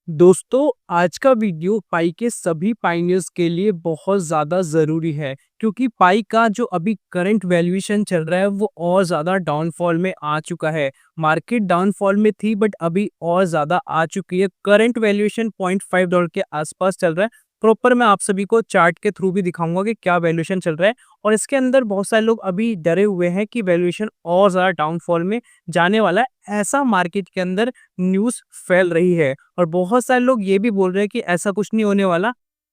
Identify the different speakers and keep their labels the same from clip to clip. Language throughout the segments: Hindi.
Speaker 1: दोस्तों, आज का वीडियो पाई के सभी पाइनियर्स के लिए बहुत ज़्यादा ज़रूरी है क्योंकि पाई का जो अभी करंट वैल्यूएशन चल रहा है वो और ज़्यादा डाउनफॉल में आ चुका है। मार्केट डाउनफॉल में थी बट अभी और ज़्यादा आ चुकी है। करंट वैल्यूएशन $0.5 के आसपास चल रहा है। प्रॉपर मैं आप सभी को चार्ट के थ्रू भी दिखाऊंगा कि क्या वैल्यूएशन चल रहा है और इसके अंदर बहुत सारे लोग अभी डरे हुए हैं कि वैल्यूएशन और ज़्यादा डाउनफॉल में जाने वाला है। ऐसा मार्केट के अंदर न्यूज़ फैल रही है और बहुत सारे लोग ये भी बोल रहे हैं कि ऐसा कुछ नहीं होने वाला,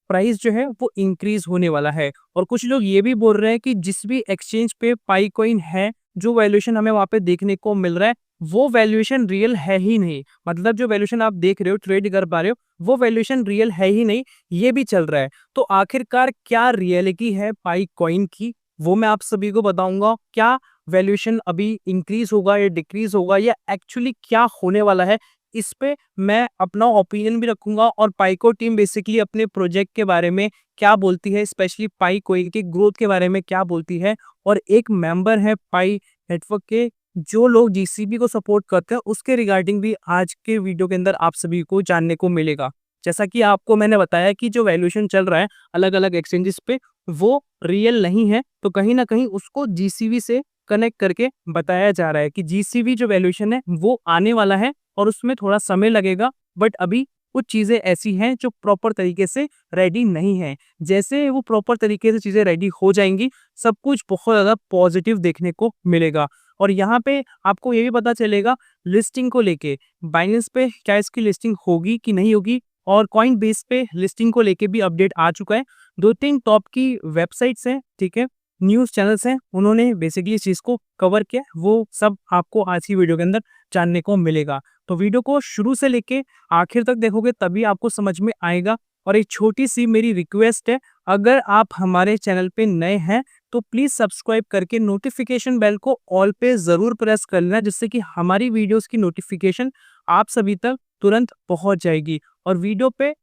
Speaker 1: प्राइस जो है वो इंक्रीज होने वाला है। और कुछ लोग ये भी बोल रहे हैं कि जिस भी एक्सचेंज पे पाई कॉइन है, जो वैल्यूएशन हमें वहाँ पे देखने को मिल रहा है, वो वैल्यूएशन रियल है ही नहीं। मतलब जो वैल्यूएशन आप देख रहे हो, ट्रेड कर पा रहे हो, वो वैल्यूएशन रियल है ही नहीं, ये भी चल रहा है। तो आखिरकार क्या रियलिटी है पाई कॉइन की, वो मैं आप सभी को बताऊंगा। क्या वैल्यूएशन अभी इंक्रीज होगा या डिक्रीज होगा या एक्चुअली क्या होने वाला है, इस पे मैं अपना ओपिनियन भी रखूंगा। और पाइको टीम बेसिकली अपने प्रोजेक्ट के बारे में क्या बोलती है, स्पेशली पाई कोइन के ग्रोथ के बारे में क्या बोलती है। और एक मेंबर है पाई नेटवर्क के, जो लोग जीसीबी को सपोर्ट करते हैं, उसके रिगार्डिंग भी आज के वीडियो के अंदर आप सभी को जानने को मिलेगा। जैसा कि आपको मैंने बताया कि जो वैल्यूएशन चल रहा है अलग अलग एक्सचेंजेस पे, वो रियल नहीं है, तो कहीं ना कहीं उसको जीसीबी से कनेक्ट करके बताया जा रहा है कि जीसीबी जो वैल्यूएशन है वो आने वाला है और उसमें थोड़ा समय लगेगा। बट अभी कुछ चीज़ें ऐसी हैं जो प्रॉपर तरीके से रेडी नहीं है। जैसे वो प्रॉपर तरीके से चीज़ें रेडी हो जाएंगी, सब कुछ बहुत ज़्यादा पॉजिटिव देखने को मिलेगा। और यहाँ पे आपको ये भी पता चलेगा लिस्टिंग को लेके, बाइनेंस पे क्या इसकी लिस्टिंग होगी कि नहीं होगी। और कॉइन बेस पे लिस्टिंग को लेके भी अपडेट आ चुका है। 2-3 टॉप की वेबसाइट्स हैं, ठीक है, न्यूज़ चैनल्स हैं, उन्होंने बेसिकली इस चीज़ को कवर किया। वो सब आपको आज की वीडियो के अंदर जानने को मिलेगा। तो वीडियो को शुरू से लेके आखिर तक देखोगे तभी आपको समझ में आएगा। और एक छोटी सी मेरी रिक्वेस्ट है, अगर आप हमारे चैनल पे नए हैं तो प्लीज़ सब्सक्राइब करके नोटिफिकेशन बेल को ऑल पे ज़रूर प्रेस कर लेना, जिससे कि हमारी वीडियोस की नोटिफिकेशन आप सभी तक तुरंत पहुंच जाएगी। और वीडियो पे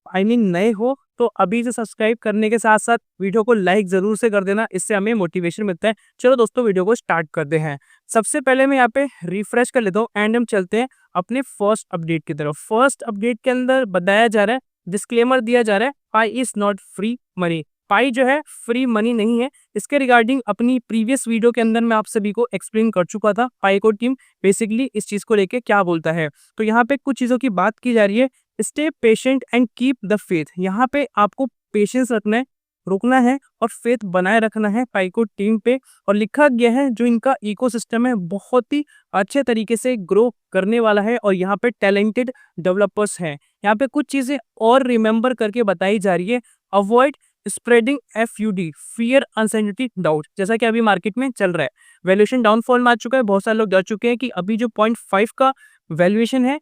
Speaker 1: नए हो तो अभी से सब्सक्राइब करने के साथ साथ वीडियो को लाइक जरूर से कर देना, इससे हमें मोटिवेशन मिलता है। चलो दोस्तों, वीडियो को स्टार्ट करते हैं। सबसे पहले मैं यहाँ पे रिफ्रेश कर लेता हूँ एंड हम चलते हैं अपने फर्स्ट अपडेट की तरफ। फर्स्ट अपडेट के अंदर बताया जा रहा है, डिस्क्लेमर दिया जा रहा है, Pi is not free money. Pi जो है फ्री मनी नहीं है। इसके रिगार्डिंग अपनी प्रीवियस वीडियो के अंदर मैं आप सभी को एक्सप्लेन कर चुका था पाई को टीम बेसिकली इस चीज को लेके क्या बोलता है। तो यहाँ पे कुछ चीजों की बात की जा रही है। Stay patient and keep the faith. यहाँ पे आपको पेशेंस रखना है, रुकना है और फेथ बनाए रखना है पाइको टीम पे। और लिखा गया है जो इनका इकोसिस्टम है बहुत ही अच्छे तरीके से ग्रो करने वाला है और यहाँ पे टैलेंटेड डेवलपर्स हैं। यहाँ पे कुछ चीजें और रिमेंबर करके बताई जा रही है। Avoid spreading FUD, fear, uncertainty, doubt, जैसा कि अभी मार्केट में चल रहा है। वैल्यूएशन डाउनफॉल में आ चुका है, बहुत सारे लोग डर चुके हैं कि अभी जो 0.5 का वैल्यूएशन है,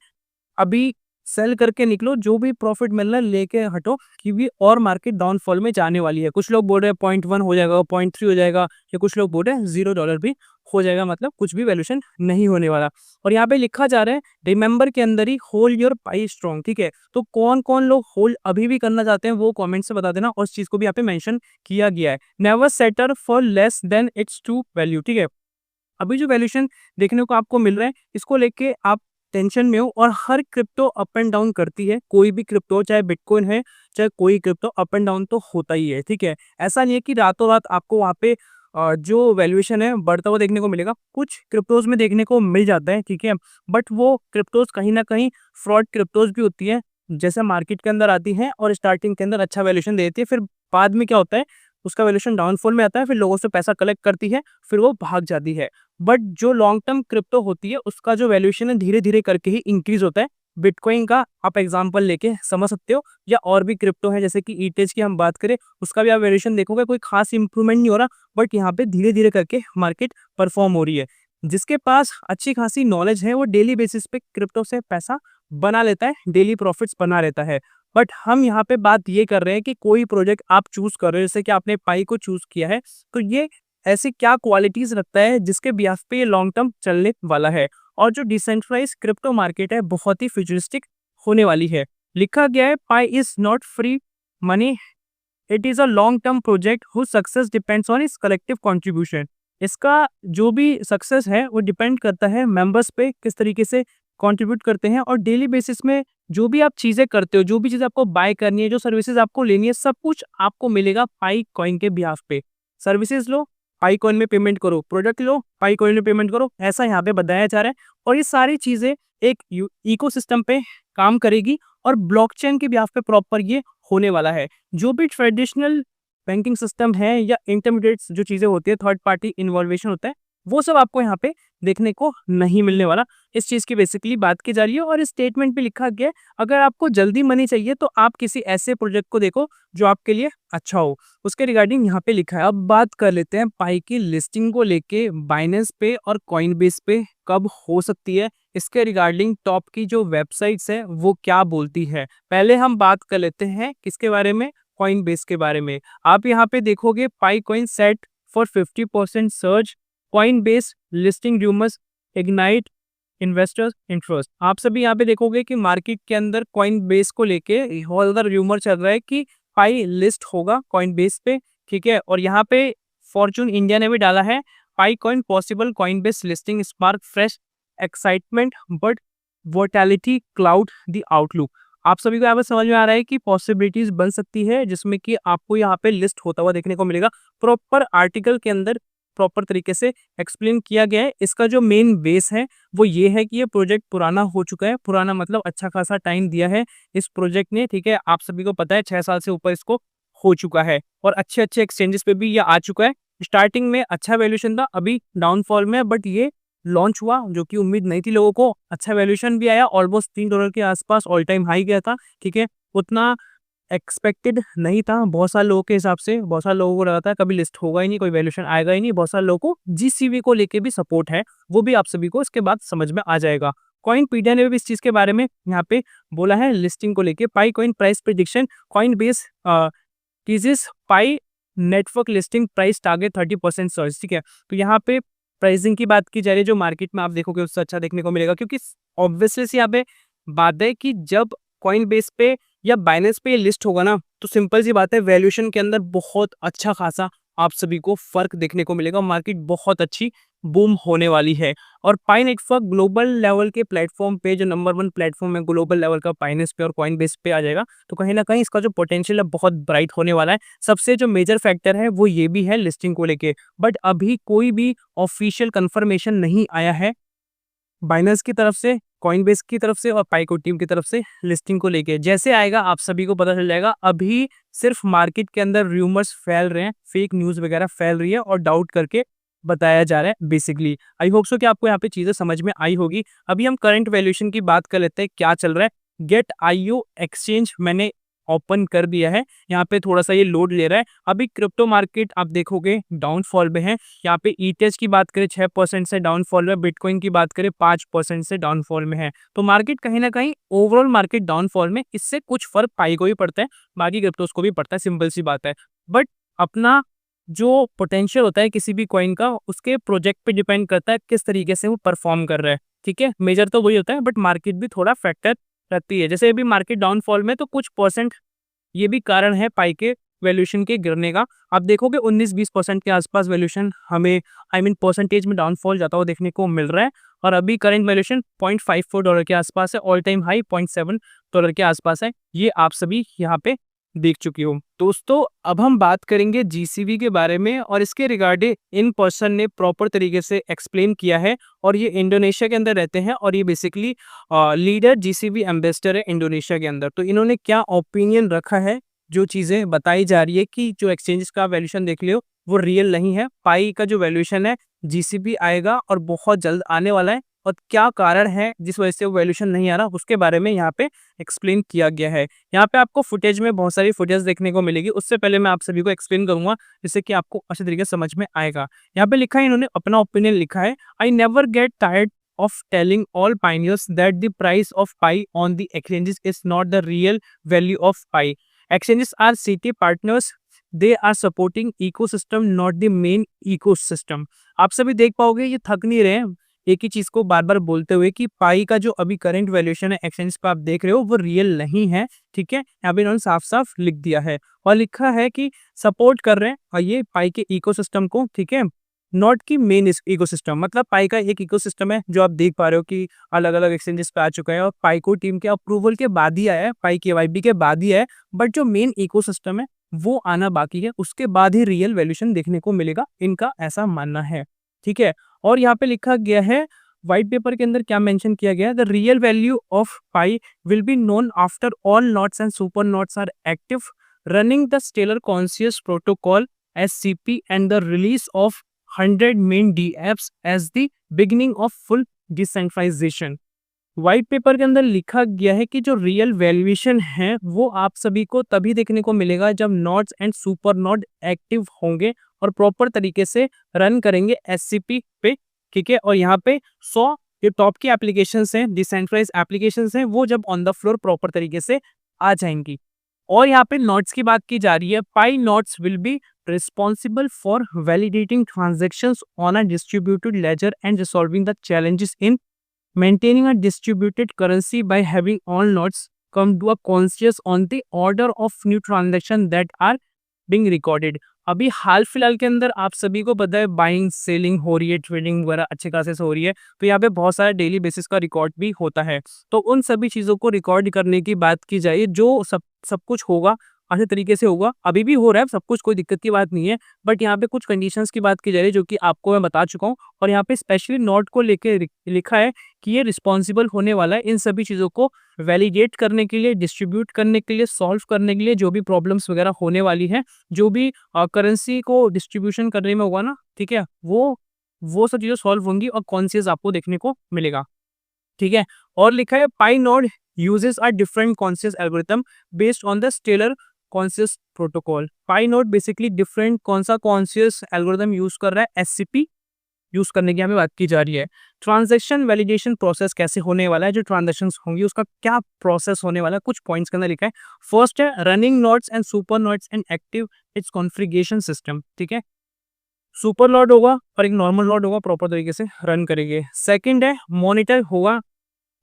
Speaker 1: अभी सेल करके निकलो, जो भी प्रॉफिट मिल रहा है लेके हटो, क्योंकि और मार्केट डाउनफॉल में जाने वाली है। कुछ लोग बोल रहे हैं 0.1 हो जाएगा, 0.3 हो जाएगा, या कुछ लोग बोल रहे हैं $0 भी हो जाएगा, मतलब कुछ भी वैल्यूएशन नहीं होने वाला। और यहाँ पे लिखा जा रहा है रिमेंबर के अंदर ही होल्ड योर पाई स्ट्रॉन्ग, ठीक है। तो कौन कौन लोग होल्ड अभी भी करना चाहते हैं वो कमेंट से बता देना, और इस चीज को भी यहाँ पे मेंशन किया गया है। Never settle for less than it's true value, ठीक है। अभी जो वैल्यूएशन देखने को आपको मिल रहा है, इसको लेके आप टेंशन में हो। और हर क्रिप्टो अप एंड डाउन करती है, कोई भी क्रिप्टो, चाहे बिटकॉइन है चाहे कोई क्रिप्टो, अप एंड डाउन तो होता ही है, ठीक है। ऐसा नहीं है कि रातों रात आपको वहाँ पे जो वैल्यूएशन है बढ़ता हुआ देखने को मिलेगा। कुछ क्रिप्टोज में देखने को मिल जाता है, ठीक है, बट वो क्रिप्टोज कहीं ना कहीं फ्रॉड क्रिप्टोज भी होती है। जैसे मार्केट के अंदर आती हैं और स्टार्टिंग के अंदर अच्छा वैल्यूएशन देती है, फिर बाद में क्या होता है, उसका वैल्यूएशन डाउनफॉल में आता है, फिर लोगों से पैसा कलेक्ट करती है, फिर वो भाग जाती है। बट जो लॉन्ग टर्म क्रिप्टो होती है उसका जो वैल्यूएशन है धीरे धीरे करके ही इंक्रीज होता है। बिटकॉइन का आप एग्जांपल लेके समझ सकते हो, या और भी क्रिप्टो है जैसे कि ईटेज की हम बात करें, उसका भी आप वैल्यूएशन देखोगे कोई खास इंप्रूवमेंट नहीं हो रहा, बट यहाँ पे धीरे धीरे करके मार्केट परफॉर्म हो रही है। जिसके पास अच्छी खासी नॉलेज है वो डेली बेसिस पे क्रिप्टो से पैसा बना लेता है, डेली प्रॉफिट्स बना लेता है। बट हम यहाँ पे बात ये कर रहे हैं कि कोई प्रोजेक्ट आप चूज कर रहे हो, जैसे कि आपने पाई को चूज किया है, तो ये ऐसी क्या क्वालिटीज रखता है जिसके बिहाफ पे ये लॉन्ग टर्म चलने वाला है। और जो डिसेंट्रलाइज क्रिप्टो मार्केट है बहुत ही फ्यूचरिस्टिक होने वाली है। लिखा गया है Pi is not free money, it is a long term project whose success depends on its collective contribution. इसका जो भी सक्सेस है वो डिपेंड करता है मेंबर्स पे, किस तरीके से कंट्रीब्यूट करते हैं और डेली बेसिस में जो भी आप चीज़ें करते हो, जो भी चीज़ आपको बाय करनी है, जो सर्विसेज़ आपको लेनी है, सब कुछ आपको मिलेगा पाई कॉइन के बिहाफ़ पे। सर्विसेज़ लो, पाई कॉइन में पेमेंट करो, प्रोडक्ट लो, पाई कॉइन में पेमेंट करो, ऐसा यहाँ पे बताया जा रहा है। और ये सारी चीज़ें एक इकोसिस्टम पे काम करेगी और ब्लॉकचेन के बिहाफ़ पे प्रॉपर ये होने वाला है। जो भी ट्रेडिशनल बैंकिंग सिस्टम है या इंटरमीडिएट्स जो चीज़ें होती है, थर्ड पार्टी इन्वॉल्वेशन होता है, वो सब आपको यहाँ पे देखने को नहीं मिलने वाला। इस चीज़ की बेसिकली बात की जा रही है और इस स्टेटमेंट पे लिखा गया है, अगर आपको जल्दी मनी चाहिए तो आप किसी ऐसे प्रोजेक्ट को देखो जो आपके लिए अच्छा हो। उसके रिगार्डिंग यहाँ पे लिखा है। अब बात कर लेते हैं पाई की लिस्टिंग को लेके बाइनेंस पे और कॉइनबेस पे कब हो सकती है। इसके रिगार्डिंग टॉप की जो वेबसाइट्स है वो क्या बोलती है। पहले हम बात कर लेते हैं किसके बारे में, कॉइनबेस के बारे में। आप यहाँ पे देखोगे Pi coin set for 50% surge, Coinbase listing rumours ignite investors interest. आप सभी यहाँ पे देखोगे कि मार्केट के अंदर कॉइनबेस को लेके बहुत ज्यादा रूमर चल रहा है कि पाई लिस्ट होगा कॉइनबेस पे, ठीक है। और यहाँ पे फॉर्चून इंडिया ने भी डाला है, Pi coin possible Coinbase listing spark fresh excitement but volatility cloud the outlook. आप सभी को यहाँ पे समझ में आ रहा है कि पॉसिबिलिटीज बन सकती है जिसमें कि आपको यहाँ पे लिस्ट होता हुआ देखने को मिलेगा। प्रॉपर आर्टिकल के अंदर प्रॉपर तरीके से एक्सप्लेन किया गया है। इसका जो मेन बेस है वो ये है कि ये प्रोजेक्ट पुराना हो चुका है। पुराना मतलब अच्छा खासा टाइम दिया है इस प्रोजेक्ट ने, ठीक है। आप सभी को पता है 6 साल से ऊपर इसको हो चुका है और अच्छे अच्छे एक्सचेंजेस पे भी ये आ चुका है। स्टार्टिंग में अच्छा वैल्यूएशन था, अभी डाउनफॉल में, बट ये लॉन्च हुआ जो कि उम्मीद नहीं थी लोगों को। अच्छा वैल्यूएशन भी आया, ऑलमोस्ट $3 के आसपास ऑल टाइम हाई गया था, ठीक है। उतना एक्सपेक्टेड नहीं था बहुत सारे लोगों के हिसाब से। बहुत सारे लोगों को लगा था कभी लिस्ट होगा ही नहीं, कोई वैल्यूएशन आएगा ही नहीं। बहुत सारे लोगों को जीसीवी को लेके भी सपोर्ट है, वो भी आप सभी को इसके बाद समझ में आ जाएगा। कॉइनपीडिया ने भी इस चीज के बारे में यहाँ पे बोला है लिस्टिंग को लेके। Pi coin price prediction, Coinbase teases Pi network listing price target 30% search, ठीक है। तो यहाँ पे प्राइसिंग की बात की जा रही है, जो मार्केट में आप देखोगे उससे अच्छा देखने को मिलेगा, क्योंकि ऑब्वियसली सी यहाँ पे बात है कि जब कॉइन बेस पे या बाइनेंस पे ये लिस्ट होगा ना, तो सिंपल सी बात है वैल्यूएशन के अंदर बहुत अच्छा खासा आप सभी को फर्क देखने को मिलेगा। मार्केट बहुत अच्छी बूम होने वाली है। और पाई नेटवर्क ग्लोबल लेवल के प्लेटफॉर्म पे जो नंबर 1 प्लेटफॉर्म है ग्लोबल लेवल का, पाइनेस पे और कॉइन बेस पे आ जाएगा, तो कहीं ना कहीं इसका जो पोटेंशियल है बहुत ब्राइट होने वाला है। सबसे जो मेजर फैक्टर है वो ये भी है लिस्टिंग को लेके, बट अभी कोई भी ऑफिशियल कंफर्मेशन नहीं आया है बाइनेंस की तरफ से, कॉइनबेस की तरफ से और पाइको टीम की तरफ से लिस्टिंग को लेके। जैसे आएगा आप सभी को पता चल जाएगा। अभी सिर्फ मार्केट के अंदर रूमर्स फैल रहे हैं, फेक न्यूज़ वगैरह फैल रही है और डाउट करके बताया जा रहा है बेसिकली। आई होप सो कि आपको यहाँ पे चीज़ें समझ में आई होगी। अभी हम करंट वैल्यूएशन की बात कर लेते हैं, क्या चल रहा है। गेट आईओ एक्सचेंज मैंने ओपन कर दिया है, यहाँ पे थोड़ा सा ये लोड ले रहा है। अभी क्रिप्टो मार्केट आप देखोगे डाउनफॉल में है। यहाँ पे ईटीएच की बात करें 6% से डाउनफॉल में, बिटकॉइन की बात करें 5% से डाउनफॉल में है। तो मार्केट कहीं ना कहीं ओवरऑल मार्केट डाउनफॉल में, इससे कुछ फर्क पाई को भी पड़ता है, बाकी क्रिप्टोस को भी पड़ता है, सिंपल सी बात है। बट अपना जो पोटेंशियल होता है किसी भी कॉइन का, उसके प्रोजेक्ट पे डिपेंड करता है किस तरीके से वो परफॉर्म कर रहा है, ठीक है। मेजर तो वही होता है, बट मार्केट भी थोड़ा फैक्टर रहती है। जैसे अभी मार्केट डाउनफॉल में, तो कुछ परसेंट ये भी कारण है पाई के वैल्यूएशन के गिरने का। आप देखोगे 19-20% के आसपास वैल्यूएशन हमें परसेंटेज में डाउनफॉल जाता हुआ देखने को मिल रहा है। और अभी करंट वैल्यूएशन $0.54 के आसपास है, ऑल टाइम हाई $0.7 के आसपास है। ये आप सभी यहाँ पे देख चुकी हो। दोस्तों अब हम बात करेंगे जीसीवी के बारे में, और इसके रिगार्डिंग इन पर्सन ने प्रॉपर तरीके से एक्सप्लेन किया है। और ये इंडोनेशिया के अंदर रहते हैं और ये बेसिकली लीडर जीसीवी एम्बेसडर है इंडोनेशिया के अंदर। तो इन्होंने क्या ओपिनियन रखा है, जो चीज़ें बताई जा रही है कि जो एक्सचेंजेस का वैल्यूएशन देख लियो वो रियल नहीं है। पाई का जो वैल्यूएशन है जीसीबी आएगा और बहुत जल्द आने वाला है, और क्या कारण है जिस वजह से वो वैल्यूएशन नहीं आ रहा उसके बारे में यहाँ पे एक्सप्लेन किया गया है। यहाँ पे आपको फुटेज में बहुत सारी फुटेज देखने को मिलेगी। उससे पहले मैं आप सभी को एक्सप्लेन करूंगा जिससे कि आपको अच्छे तरीके से समझ में आएगा। यहाँ पे लिखा है, इन्होंने अपना ओपिनियन लिखा है, I never get tired of telling all pioneers that the price of pi on the exchanges is not the real value of pi. Exchanges are city partners. They are supporting ecosystem, not the main ecosystem. आप सभी देख पाओगे ये थक नहीं रहे हैं एक ही चीज को बार बार बोलते हुए कि पाई का जो अभी करंट वैल्यूएशन है एक्सचेंज पे आप देख रहे हो वो रियल नहीं है, ठीक है। यहाँ पे इन्होंने साफ साफ लिख दिया है और लिखा है कि सपोर्ट कर रहे हैं और ये पाई के इकोसिस्टम को, ठीक है, नॉट की मेन इकोसिस्टम, मतलब पाई का एक इकोसिस्टम है जो आप देख पा रहे हो कि अलग अलग एक्सचेंजेस पे आ चुका है और पाई को टीम के अप्रूवल के बाद ही आया है, पाई केवाईबी के बाद ही आया है। बट जो मेन इकोसिस्टम है वो आना बाकी है, उसके बाद ही रियल वैल्यूएशन देखने को मिलेगा, इनका ऐसा मानना है। ठीक है, और यहाँ पे लिखा गया है व्हाइट पेपर के अंदर क्या मेंशन किया गया है, the real value of Pi will be known after all nodes and super nodes are active running the Stellar Conscious Protocol SCP and the release of 100 main DApps as the beginning of full decentralization। White paper के अंदर लिखा गया है कि जो रियल वैल्यूएशन है वो आप सभी को तभी देखने को मिलेगा जब nodes and super node active होंगे और प्रॉपर तरीके से रन करेंगे एससीपी पे। ठीक है, और यहाँ पे 100 जो टॉप की एप्लीकेशंस हैं, डिसेंट्रलाइज एप्लीकेशंस हैं, वो जब ऑन द फ्लोर प्रॉपर तरीके से आ जाएंगी। और यहाँ पे नोट्स की बात की जा रही है, Pi nodes will be responsible for validating transactions on a distributed ledger and resolving the challenges in maintaining a distributed currency by having all nodes come to a consensus on the order of new transactions that are being recorded। अभी हाल फिलहाल के अंदर आप सभी को पता है बाइंग सेलिंग हो रही है, ट्रेडिंग वगैरह अच्छे खासे से हो रही है, तो यहाँ पे बहुत सारा डेली बेसिस का रिकॉर्ड भी होता है। तो उन सभी चीज़ों को रिकॉर्ड करने की बात की जाए, जो सब कुछ होगा अच्छे तरीके से होगा, अभी भी हो रहा है सब कुछ, कोई दिक्कत की बात नहीं है। बट यहाँ पे कुछ कंडीशंस की बात की जा रही है जो कि आपको मैं बता चुका हूँ, और यहाँ पे स्पेशली नोट को लेके लिखा है कि ये रिस्पॉन्सिबल होने वाला है इन सभी चीज़ों को वैलिडेट करने के लिए, डिस्ट्रीब्यूट करने के लिए, सॉल्व करने के लिए, जो भी प्रॉब्लम्स वगैरह होने वाली है, जो भी करेंसी को डिस्ट्रीब्यूशन करने में होगा ना, ठीक है, वो सब चीज़ें सॉल्व होंगी और कॉन्शियस आपको देखने को मिलेगा। ठीक है, और लिखा है पाई node uses a different conscious algorithm based on the Stellar Conscious Protocol। Pi node basically different कौन सा कॉन्शियस एल्गोरिथम यूज कर रहा है, एससीपी यूज करने की हमें बात की जा रही है। ट्रांजैक्शन वैलिडेशन प्रोसेस कैसे होने वाला है, जो ट्रांजैक्शन होंगी उसका क्या प्रोसेस होने वाला है, कुछ पॉइंट्स के अंदर लिखा है। फर्स्ट है running nodes and super nodes and active it's configuration system. ठीक है, सुपर नोड होगा और एक नॉर्मल नोड होगा, प्रॉपर तरीके से रन करेंगे। सेकंड है मॉनिटर होगा,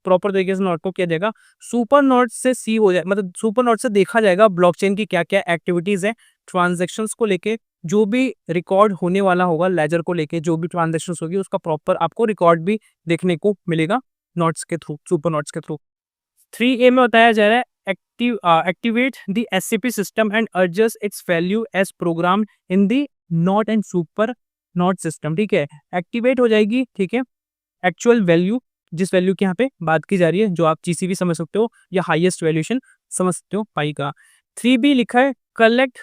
Speaker 1: प्रॉपर तरीके से नोड को किया जाएगा। सुपर नोड से सी हो जाए, मतलब सुपर नोड से देखा जाएगा ब्लॉकचेन की क्या क्या एक्टिविटीज है, ट्रांजैक्शंस को लेके जो भी रिकॉर्ड होने वाला होगा, लेजर को लेके जो भी ट्रांजैक्शंस होगी उसका प्रॉपर आपको रिकॉर्ड भी देखने को मिलेगा नोड्स के थ्रू, सुपर नोड्स के थ्रू। 3A में बताया जा रहा है activate the SCP system and adjust its value as program in the node and super node system. ठीक है, एक्टिवेट हो जाएगी, ठीक है, एक्चुअल वैल्यू, जिस वैल्यू की यहाँ पे बात की जा रही है, जो आप जीसीबी समझ सकते हो या हाईएस्ट वैल्यूएशन समझ सकते हो पाई का। 3B लिखा है collect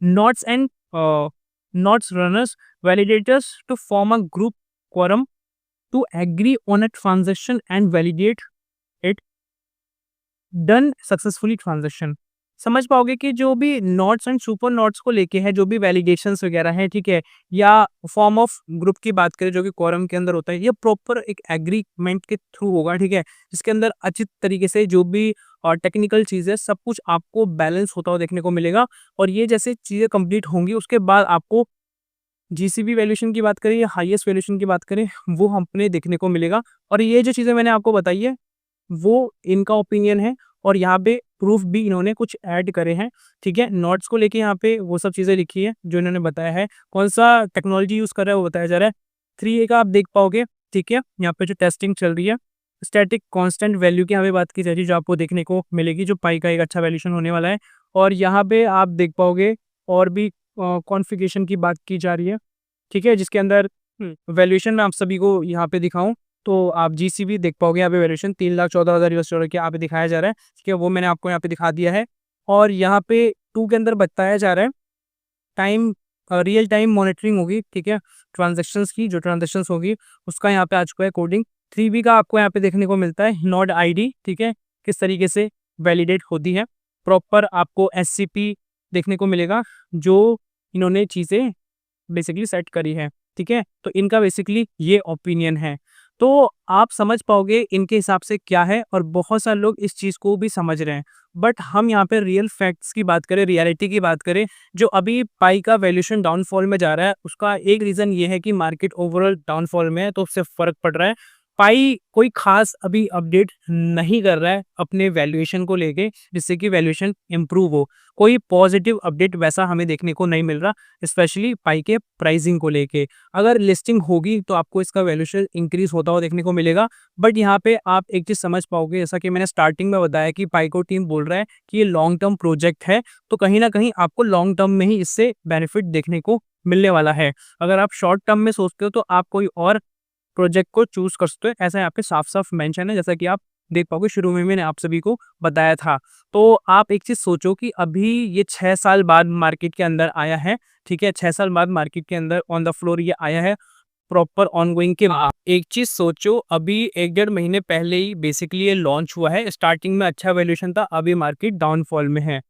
Speaker 1: nodes and nodes runners validators to form a group quorum to agree on a transaction and validate it done successfully transaction. समझ पाओगे कि जो भी नोट्स एंड सुपर नोट्स को लेके है, जो भी वैलिडेशंस वगैरह हैं, ठीक है, या फॉर्म ऑफ ग्रुप की बात करें जो कि क्वोरम के अंदर होता है, ये प्रॉपर एक एग्रीमेंट के थ्रू होगा। ठीक है, जिसके अंदर अच्छी तरीके से जो भी टेक्निकल चीज़ें सब कुछ आपको बैलेंस होता हुआ देखने को मिलेगा। और ये जैसे चीज़ें कंप्लीट होंगी उसके बाद आपको जीसीबी वैल्यूएशन की बात करें या हाईएस्ट वैल्यूएशन की बात करें, वो हमने देखने को मिलेगा। और ये जो चीज़ें मैंने आपको बताई है वो इनका ओपिनियन है, और यहाँ पे प्रूफ भी इन्होंने कुछ ऐड करे हैं। ठीक है, नोट्स को लेके यहाँ पे वो सब चीज़ें लिखी है जो इन्होंने बताया है, कौन सा टेक्नोलॉजी यूज़ कर रहा है वो बताया जा रहा है। 3A का आप देख पाओगे, ठीक है, यहाँ पे जो टेस्टिंग चल रही है स्टैटिक कांस्टेंट वैल्यू की यहाँ पे बात की जा रही है, जो आपको देखने को मिलेगी, जो पाई का एक अच्छा वैल्यूएशन होने वाला है। और यहाँ पे आप देख पाओगे और भी कॉन्फ़िगरेशन की बात की जा रही है, ठीक है, जिसके अंदर वैल्यूएशन मैं आप सभी को यहाँ पे दिखाऊं तो आप जीसीबी देख पाओगे, यहाँ पे वैल्यूएशन $3,14,000 के यहाँ पे दिखाया जा रहा है, ठीक है, वो मैंने आपको यहाँ पे दिखा दिया है। और यहाँ पे 2 के अंदर बताया जा रहा है टाइम रियल टाइम मॉनिटरिंग होगी, ठीक है, ट्रांजैक्शंस की, जो ट्रांजैक्शंस होगी उसका यहाँ पे आ चुका है कोडिंग। 3B का आपको यहाँ पे देखने को मिलता है नोड आईडी, ठीक है, किस तरीके से वैलिडेट होती है, प्रॉपर आपको एससीपी देखने को मिलेगा जो इन्होंने चीज़ें बेसिकली सेट करी है। ठीक है, तो इनका बेसिकली ये ओपिनियन है, तो आप समझ पाओगे इनके हिसाब से क्या है। और बहुत सारे लोग इस चीज़ को भी समझ रहे हैं, बट हम यहाँ पे रियल फैक्ट्स की बात करें, रियलिटी की बात करें, जो अभी पाई का वैल्यूएशन डाउनफॉल में जा रहा है उसका एक रीज़न ये है कि मार्केट ओवरऑल डाउनफॉल में है, तो उससे फ़र्क पड़ रहा है। पाई कोई खास अभी अपडेट नहीं कर रहा है अपने वैल्यूएशन को लेके, जिससे कि वैल्यूएशन इम्प्रूव हो। कोई पॉजिटिव अपडेट वैसा हमें देखने को नहीं मिल रहा, स्पेशली पाई के प्राइसिंग को लेके। अगर लिस्टिंग होगी तो आपको इसका वैल्यूएशन इंक्रीज होता हुआ देखने को मिलेगा। बट यहाँ पे आप एक चीज़ समझ पाओगे, जैसा कि मैंने स्टार्टिंग में बताया कि पाई को टीम बोल रहा है कि ये लॉन्ग टर्म प्रोजेक्ट है, तो कहीं ना कहीं आपको लॉन्ग टर्म में ही इससे बेनिफिट देखने को मिलने वाला है। अगर आप शॉर्ट टर्म में सोचते हो तो आप कोई और प्रोजेक्ट को चूज कर सकते हो, ऐसा यहाँ पे साफ-साफ मेंशन है, जैसा कि आप देख पाओगे शुरू में मैंने आप सभी को बताया था। तो आप एक चीज़ सोचो कि अभी ये 6 साल बाद मार्केट के अंदर आया है, ठीक है? 6 साल बाद मार्केट के अंदर ऑन द फ्लोर ये आया है, प्रॉपर ऑनगोइंग के बाद। एक चीज़ सोचो, अभी 1 डेढ़ महीने पहले ही बेसिकली ये लॉन्च हुआ है, स्टार्टिंग में अच्छा वैल्यूएशन था, अभी मार्केट डाउनफॉल में है।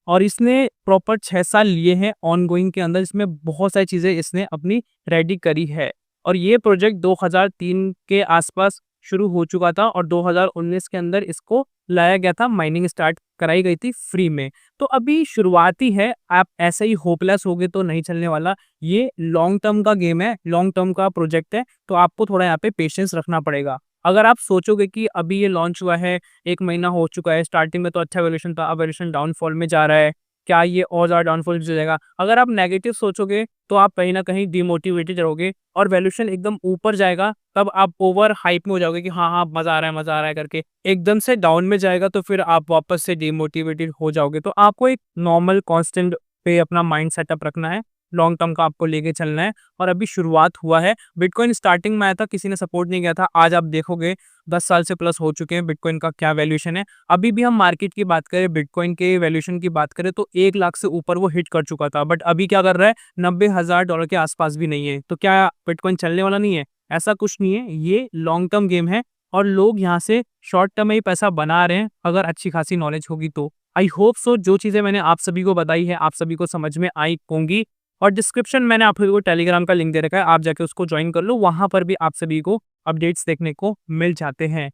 Speaker 1: और इसने प्रॉपर 6 साल लिए हैं ऑनगोइंग के अंदर, इसमें बहुत सारी चीज़ें इसने अपनी रेडी करी है। और ये प्रोजेक्ट 2003 के आसपास शुरू हो चुका था और 2019 के अंदर इसको लाया गया था, माइनिंग स्टार्ट कराई गई थी फ्री में। तो अभी शुरुआती है, आप ऐसे ही होपलेस होगे तो नहीं चलने वाला। ये लॉन्ग टर्म का गेम है, लॉन्ग टर्म का प्रोजेक्ट है, तो आपको थोड़ा यहाँ पे पेशेंस रखना पड़ेगा। अगर आप सोचोगे कि अभी ये लॉन्च हुआ है, 1 महीना हो चुका है, स्टार्टिंग में तो अच्छा वैल्यूएशन था, अब वैल्यूएशन डाउनफॉल में जा रहा है, क्या ये और ज़्यादा डाउनफॉल जाएगा? अगर आप नेगेटिव सोचोगे तो आप कहीं न कहीं डिमोटिवेटेड रहोगे और वैल्यूएशन एकदम ऊपर जाएगा, तब आप ओवर हाइप में हो जाओगे कि हाँ, हाँ, मज़ा आ रहा है, मज़ा आ रहा है करके। एकदम से डाउन में जाएगा तो फिर आप वापस से डिमोटिवेटेड हो जाओगे। तो आपको एक नॉर्मल कांस्टेंट पे अपना माइंड सेटअप रखना है, लॉन्ग टर्म का आपको लेके चलना है। और अभी शुरुआत हुआ है, बिटकॉइन स्टार्टिंग में आया था, किसी ने सपोर्ट नहीं किया था। आज आप देखोगे 10 साल से प्लस हो चुके हैं, बिटकॉइन का क्या वैल्यूएशन है। अभी भी हम मार्केट की बात करें, बिटकॉइन के वैल्यूएशन की बात करें तो 1 लाख से ऊपर वो हिट कर चुका था। बट अभी क्या कर रहा है, $90,000 के आसपास भी नहीं है। तो क्या बिटकॉइन चलने वाला नहीं है? ऐसा कुछ नहीं है, ये लॉन्ग टर्म गेम है और लोग यहाँ से शॉर्ट टर्म में ही पैसा बना रहे हैं, अगर अच्छी खासी नॉलेज होगी तो। आई होप सो जो चीज़ें मैंने आप सभी को बताई है, आप सभी को समझ में आई होंगी। और डिस्क्रिप्शन मैंने आप सभी को टेलीग्राम का लिंक दे रखा है, आप जाके उसको ज्वाइन कर लो, वहाँ पर भी आप सभी को अपडेट्स देखने को मिल जाते हैं।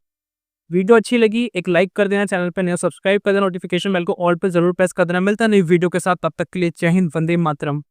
Speaker 1: वीडियो अच्छी लगी एक लाइक कर देना, चैनल पे नया सब्सक्राइब कर देना, नोटिफिकेशन बेल को ऑल पे जरूर प्रेस कर देना। मिलता है नई वीडियो के साथ, तब तक के लिए जय हिंद, वंदे मातरम।